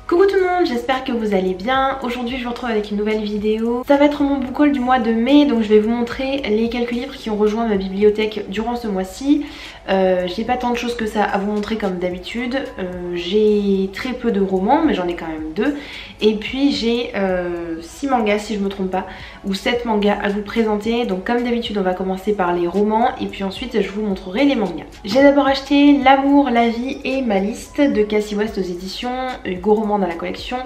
Coucou tout le monde, j'espère que vous allez bien. Aujourd'hui je vous retrouve avec une nouvelle vidéo. Ça va être mon book haul du mois de mai, donc je vais vous montrer les quelques livres qui ont rejoint ma bibliothèque durant ce mois-ci. J'ai pas tant de choses que ça à vous montrer comme d'habitude. J'ai très peu de romans, mais j'en ai quand même 2. Et puis j'ai 6 mangas si je me trompe pas, ou 7 mangas à vous présenter. Donc comme d'habitude on va commencer par les romans et puis ensuite je vous montrerai les mangas. J'ai d'abord acheté L'amour, la vie et ma liste de Cassie West aux éditions Hugo Roman dans la collection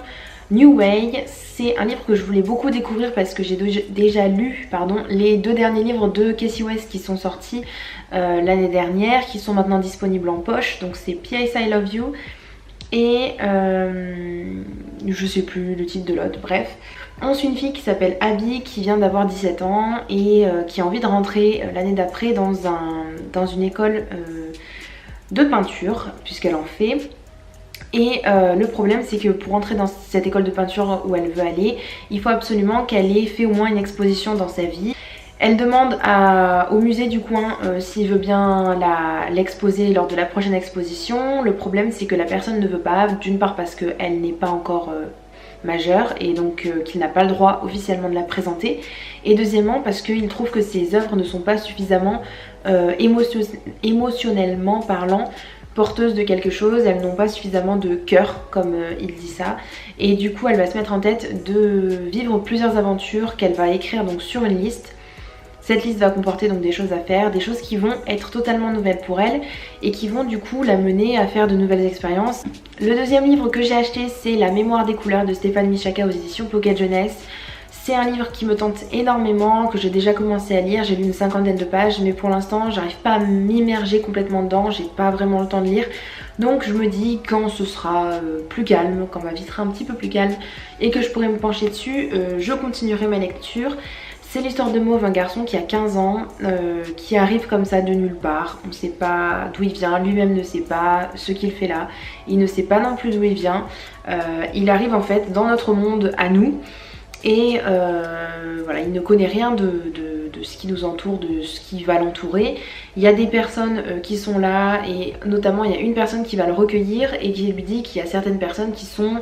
New Way. C'est un livre que je voulais beaucoup découvrir parce que j'ai déjà lu les 2 derniers livres de Cassie West qui sont sortis l'année dernière, qui sont maintenant disponibles en poche. Donc c'est P.S. I Love You et je sais plus le titre de l'autre, bref. On suit une fille qui s'appelle Abby qui vient d'avoir 17 ans et qui a envie de rentrer l'année d'après dans une école de peinture puisqu'elle en fait. Et le problème c'est que pour entrer dans cette école de peinture où elle veut aller, il faut absolument qu'elle ait fait au moins une exposition dans sa vie. Elle demande au musée du coin s'il veut bien l'exposer lors de la prochaine exposition. Le problème c'est que la personne ne veut pas, d'une part parce qu'elle n'est pas encore majeure et donc qu'il n'a pas le droit officiellement de la présenter, et deuxièmement parce qu'il trouve que ses œuvres ne sont pas suffisamment émotionnellement parlant porteuse de quelque chose, elles n'ont pas suffisamment de cœur comme il dit ça, et du coup elle va se mettre en tête de vivre plusieurs aventures qu'elle va écrire donc sur une liste. Cette liste va comporter donc des choses à faire, des choses qui vont être totalement nouvelles pour elle et qui vont du coup la mener à faire de nouvelles expériences. Le deuxième livre que j'ai acheté c'est La mémoire des couleurs de Stéphane Michaka aux éditions Pocket Jeunesse. C'est un livre qui me tente énormément, que j'ai déjà commencé à lire, j'ai lu une 50aine de pages, mais pour l'instant j'arrive pas à m'immerger complètement dedans, j'ai pas vraiment le temps de lire. Donc je me dis quand ce sera plus calme, quand ma vie sera un petit peu plus calme et que je pourrai me pencher dessus, je continuerai ma lecture. C'est l'histoire de Mauve, un garçon qui a 15 ans, qui arrive comme ça de nulle part. On ne sait pas d'où il vient, lui-même ne sait pas ce qu'il fait là, il ne sait pas non plus d'où il vient. Il arrive en fait dans notre monde à nous. Et voilà, il ne connaît rien de ce qui nous entoure, de ce qui va l'entourer. Il y a des personnes qui sont là et notamment il y a une personne qui va le recueillir et qui lui dit qu'il y a certaines personnes qui sont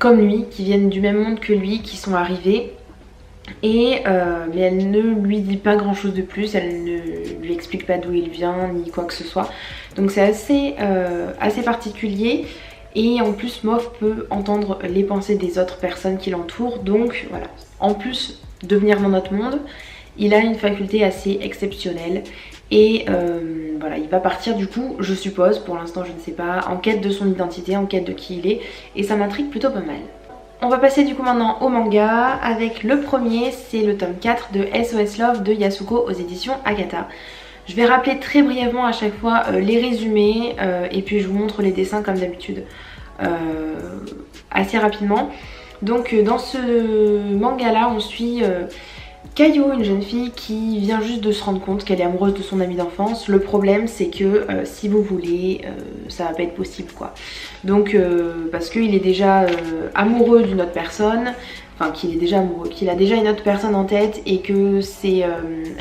comme lui, qui viennent du même monde que lui, qui sont arrivées. Et mais elle ne lui dit pas grand chose de plus, elle ne lui explique pas d'où il vient ni quoi que ce soit. Donc c'est assez particulier. Et en plus Mauve peut entendre les pensées des autres personnes qui l'entourent. Donc voilà, en plus de venir dans notre monde, il a une faculté assez exceptionnelle. Et voilà, il va partir du coup, je suppose, pour l'instant je ne sais pas, en quête de son identité, en quête de qui il est. Et ça m'intrigue plutôt pas mal. On va passer du coup maintenant au manga avec le premier, c'est le tome 4 de SOS Love de Yasuko aux éditions Akata. Je vais rappeler très brièvement à chaque fois les résumés et puis je vous montre les dessins comme d'habitude assez rapidement. Donc dans ce manga là on suit Kayo, une jeune fille qui vient juste de se rendre compte qu'elle est amoureuse de son amie d'enfance. Le problème c'est que si vous voulez ça va pas être possible quoi. Donc parce qu'il est déjà amoureux d'une autre personne, enfin qu'il est déjà amoureux, qu'il a déjà une autre personne en tête et que c'est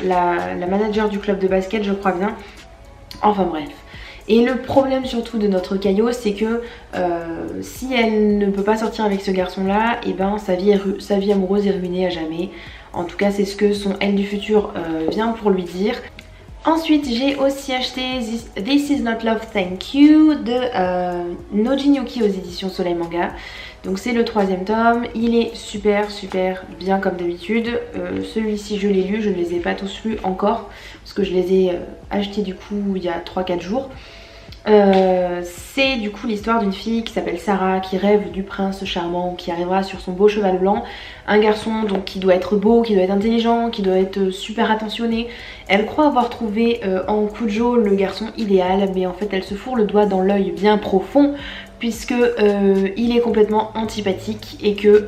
la manager du club de basket je crois bien. Enfin bref. Et le problème surtout de notre Kayo c'est que si elle ne peut pas sortir avec ce garçon là, et ben sa vie amoureuse est ruinée à jamais. En tout cas c'est ce que son elle du futur vient pour lui dire. Ensuite j'ai aussi acheté This Is Not Love Thank You de Nojin Yuki aux éditions Soleil Manga. Donc c'est le 3e tome, il est super bien comme d'habitude. Celui-ci je l'ai lu, je ne les ai pas tous lus encore parce que je les ai achetés du coup il y a 3-4 jours. C'est du coup l'histoire d'une fille qui s'appelle Sarah qui rêve du prince charmant qui arrivera sur son beau cheval blanc. Un garçon donc qui doit être beau, qui doit être intelligent, qui doit être super attentionné. Elle croit avoir trouvé en Kujo le garçon idéal, mais en fait elle se fourre le doigt dans l'œil bien profond puisque il est complètement antipathique et que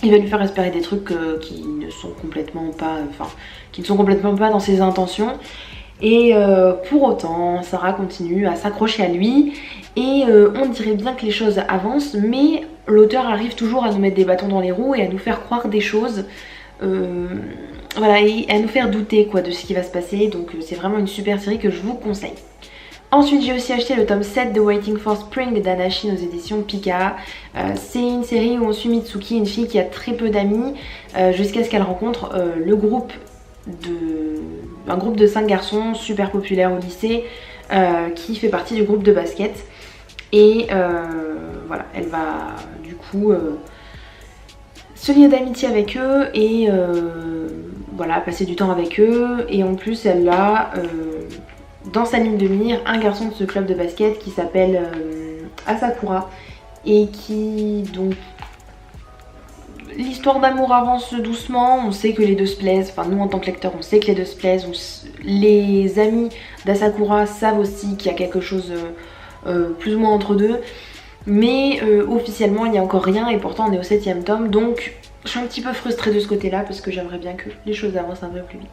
il va lui faire espérer des trucs qui ne sont complètement pas dans ses intentions. Et pour autant Sarah continue à s'accrocher à lui et on dirait bien que les choses avancent, mais l'auteur arrive toujours à nous mettre des bâtons dans les roues et à nous faire croire des choses, voilà, et à nous faire douter quoi de ce qui va se passer. Donc c'est vraiment une super série que je vous conseille. Ensuite j'ai aussi acheté le tome 7 de Waiting for Spring d'Anashin aux éditions Pika. C'est une série où on suit Mitsuki, une fille qui a très peu d'amis, jusqu'à ce qu'elle rencontre un groupe de 5 garçons super populaires au lycée, qui fait partie du groupe de basket. Et voilà, elle va du coup se lier d'amitié avec eux et voilà, passer du temps avec eux. Et en plus elle a dans sa ligne de mire un garçon de ce club de basket qui s'appelle Asakura, et qui donc l'histoire d'amour avance doucement. On sait que les deux se plaisent, enfin nous en tant que lecteurs on sait que les deux se plaisent, les amis d'Asakura savent aussi qu'il y a quelque chose plus ou moins entre deux, mais officiellement il n'y a encore rien, et pourtant on est au 7ème tome, donc je suis un petit peu frustrée de ce côté là parce que j'aimerais bien que les choses avancent un peu plus vite.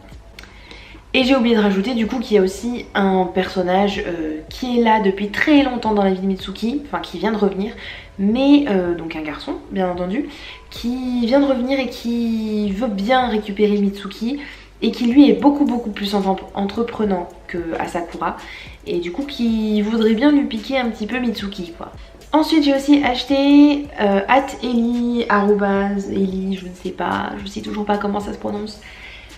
Et j'ai oublié de rajouter du coup qu'il y a aussi un personnage qui est là depuis très longtemps dans la vie de Mitsuki, enfin qui vient de revenir, mais donc un garçon bien entendu, qui vient de revenir et qui veut bien récupérer Mitsuki, et qui lui est beaucoup plus entreprenant que Asakura, et du coup qui voudrait bien lui piquer un petit peu Mitsuki quoi. Ensuite j'ai aussi acheté @Eli, Eli, je ne sais pas, je sais toujours pas comment ça se prononce,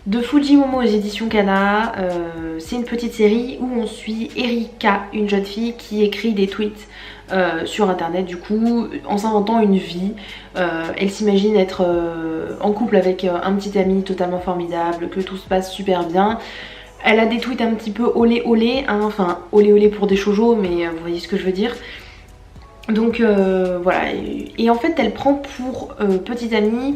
de Fujimomo aux éditions Kana. C'est une petite série où on suit Erika, une jeune fille qui écrit des tweets sur internet du coup, en s'inventant une vie. Elle s'imagine être en couple avec un petit ami totalement formidable, que tout se passe super bien. Elle a des tweets un petit peu olé olé, hein, enfin olé olé pour des shoujo, mais vous voyez ce que je veux dire. Donc voilà, et en fait elle prend pour faux petit ami,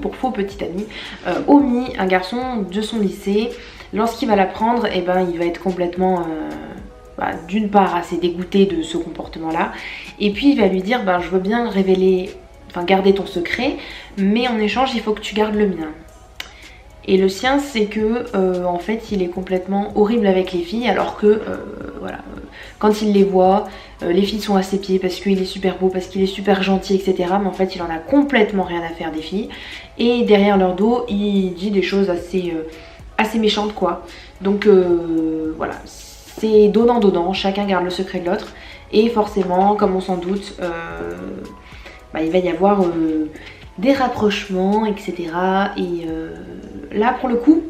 Omi, un garçon de son lycée. Lorsqu'il va la prendre, et ben il va être complètement d'une part assez dégoûté de ce comportement là, et puis il va lui dire je veux bien garder ton secret, mais en échange il faut que tu gardes le mien. Et le sien c'est que en fait il est complètement horrible avec les filles, alors que voilà, quand il les voit, les filles sont à ses pieds parce qu'il est super beau, parce qu'il est super gentil, etc. Mais en fait il en a complètement rien à faire des filles, et derrière leur dos il dit des choses assez méchantes quoi. Donc voilà, c'est donnant, chacun garde le secret de l'autre, et forcément comme on s'en doute il va y avoir des rapprochements, etc. Et là pour le coup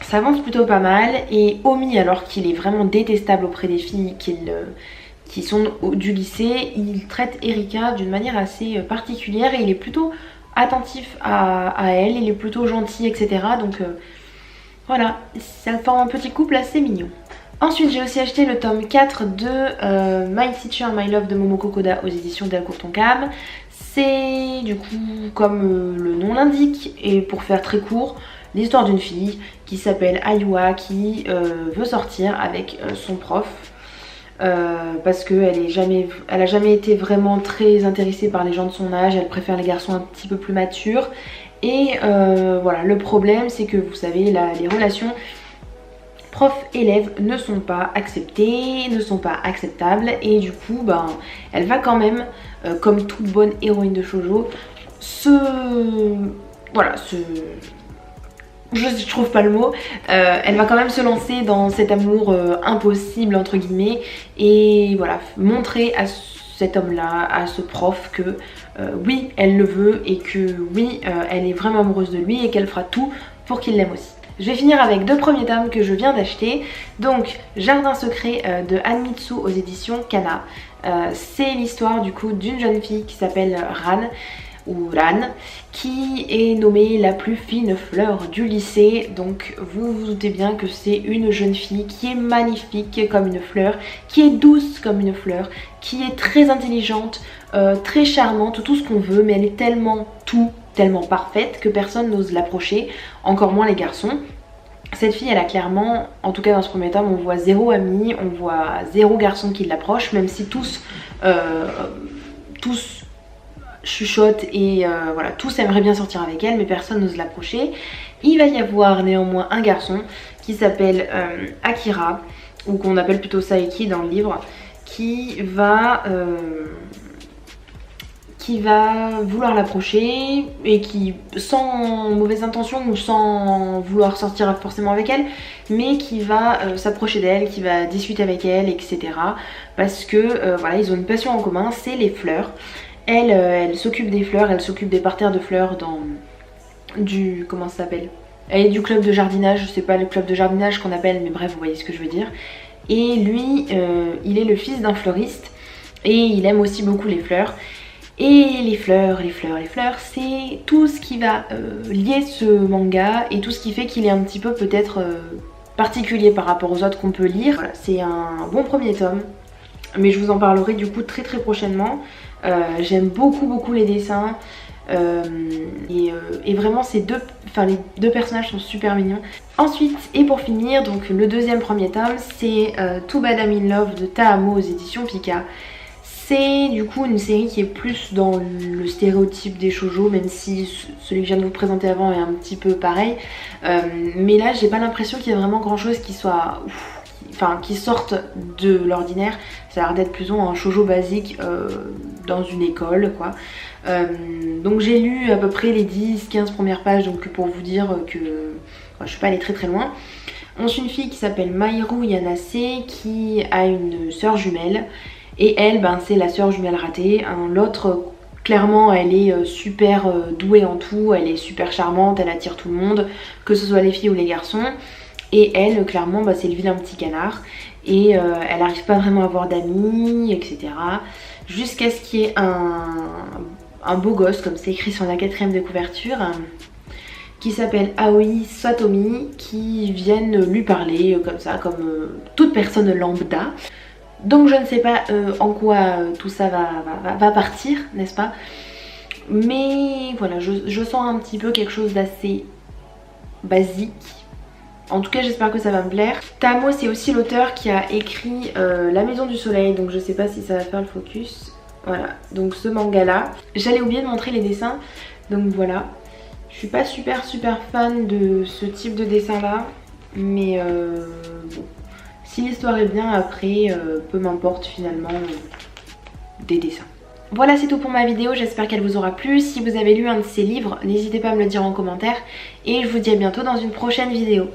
ça avance plutôt pas mal, et Omi, alors qu'il est vraiment détestable auprès des filles qui sont du lycée, il traite Erika d'une manière assez particulière, et il est plutôt attentif à elle, il est plutôt gentil, etc. Donc voilà, ça forme un petit couple assez mignon. Ensuite j'ai aussi acheté le tome 4 de My Teacher, My Love de Momoko Koda aux éditions Delcourt Tonkam. C'est du coup, comme le nom l'indique, et pour faire très court, l'histoire d'une fille qui s'appelle Ayua, qui veut sortir avec son prof parce qu'elle a jamais été vraiment très intéressée par les gens de son âge, elle préfère les garçons un petit peu plus matures. Et voilà, le problème c'est que vous savez, les relations prof-élève ne sont pas acceptées, ne sont pas acceptables, et du coup elle va quand même, comme toute bonne héroïne de shoujo, je trouve pas le mot, elle va quand même se lancer dans cet amour impossible entre guillemets, et voilà, montrer à cet homme là, à ce prof, que oui elle le veut, et que oui elle est vraiment amoureuse de lui, et qu'elle fera tout pour qu'il l'aime aussi. Je vais finir avec 2 premiers tomes que je viens d'acheter. Donc Jardin secret de Anmitsu aux éditions Kana. C'est l'histoire du coup d'une jeune fille qui s'appelle Ran, qui est nommée la plus fine fleur du lycée. Donc vous vous doutez bien que c'est une jeune fille qui est magnifique comme une fleur, qui est douce comme une fleur, qui est très intelligente, très charmante, tout ce qu'on veut, mais elle est tellement parfaite que personne n'ose l'approcher, encore moins les garçons. Cette fille elle a clairement, en tout cas dans ce premier tome, on voit 0 ami, on voit 0 garçon qui l'approche, même si tous chuchotent et voilà, tous aimeraient bien sortir avec elle, mais personne n'ose l'approcher. Il va y avoir néanmoins un garçon qui s'appelle Akira, ou qu'on appelle plutôt Saeki dans le livre, qui va qui va vouloir l'approcher et qui, sans mauvaise intention ou sans vouloir sortir forcément avec elle, mais qui va s'approcher d'elle, qui va discuter avec elle, etc. Parce que voilà, ils ont une passion en commun, c'est les fleurs. Elle s'occupe des fleurs, elle s'occupe des parterres de fleurs dans du... comment ça s'appelle? Elle est du club de jardinage, c'est pas le club de jardinage qu'on appelle, mais bref, vous voyez ce que je veux dire. Et lui, il est le fils d'un fleuriste et il aime aussi beaucoup les fleurs. Et les fleurs, c'est tout ce qui va lier ce manga et tout ce qui fait qu'il est un petit peu peut-être particulier par rapport aux autres qu'on peut lire. Voilà, c'est un bon premier tome, mais je vous en parlerai du coup très prochainement. J'aime beaucoup les dessins et vraiment les deux personnages sont super mignons. Ensuite, et pour finir, donc le deuxième premier tome, c'est Too Bad I'm in Love de Taamo aux éditions Pika. C'est du coup une série qui est plus dans le stéréotype des shoujo, même si celui que je viens de vous présenter avant est un petit peu pareil. Mais là, j'ai pas l'impression qu'il y a vraiment grand chose qui soit... qui sorte de l'ordinaire. Ça a l'air d'être plus ou moins un shoujo basique dans une école, quoi. Donc j'ai lu à peu près les 10-15 premières pages, donc pour vous dire que je suis pas allée très loin. On suit une fille qui s'appelle Maïru Yanase qui a une sœur jumelle. Et elle, c'est la sœur jumelle ratée. L'autre, clairement, elle est super douée en tout, elle est super charmante, elle attire tout le monde, que ce soit les filles ou les garçons. Et elle, clairement, c'est le vilain petit canard. Et elle n'arrive pas vraiment à avoir d'amis, etc. Jusqu'à ce qu'il y ait un beau gosse, comme c'est écrit sur la 4ème de couverture, qui s'appelle Aoi Satomi, qui viennent lui parler comme ça, comme toute personne lambda. Donc je ne sais pas en quoi tout ça va partir, n'est-ce pas? Mais voilà, je sens un petit peu quelque chose d'assez basique. En tout cas, j'espère que ça va me plaire. Taamo, c'est aussi l'auteur qui a écrit La Maison du Soleil, donc je sais pas si ça va faire le focus. Voilà, donc ce manga-là. J'allais oublier de montrer les dessins, donc voilà. Je suis pas super fan de ce type de dessin-là, mais bon. Si l'histoire est bien, après, peu m'importe finalement des dessins. Voilà, c'est tout pour ma vidéo, j'espère qu'elle vous aura plu. Si vous avez lu un de ces livres, n'hésitez pas à me le dire en commentaire. Et je vous dis à bientôt dans une prochaine vidéo.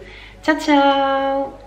Ciao ciao!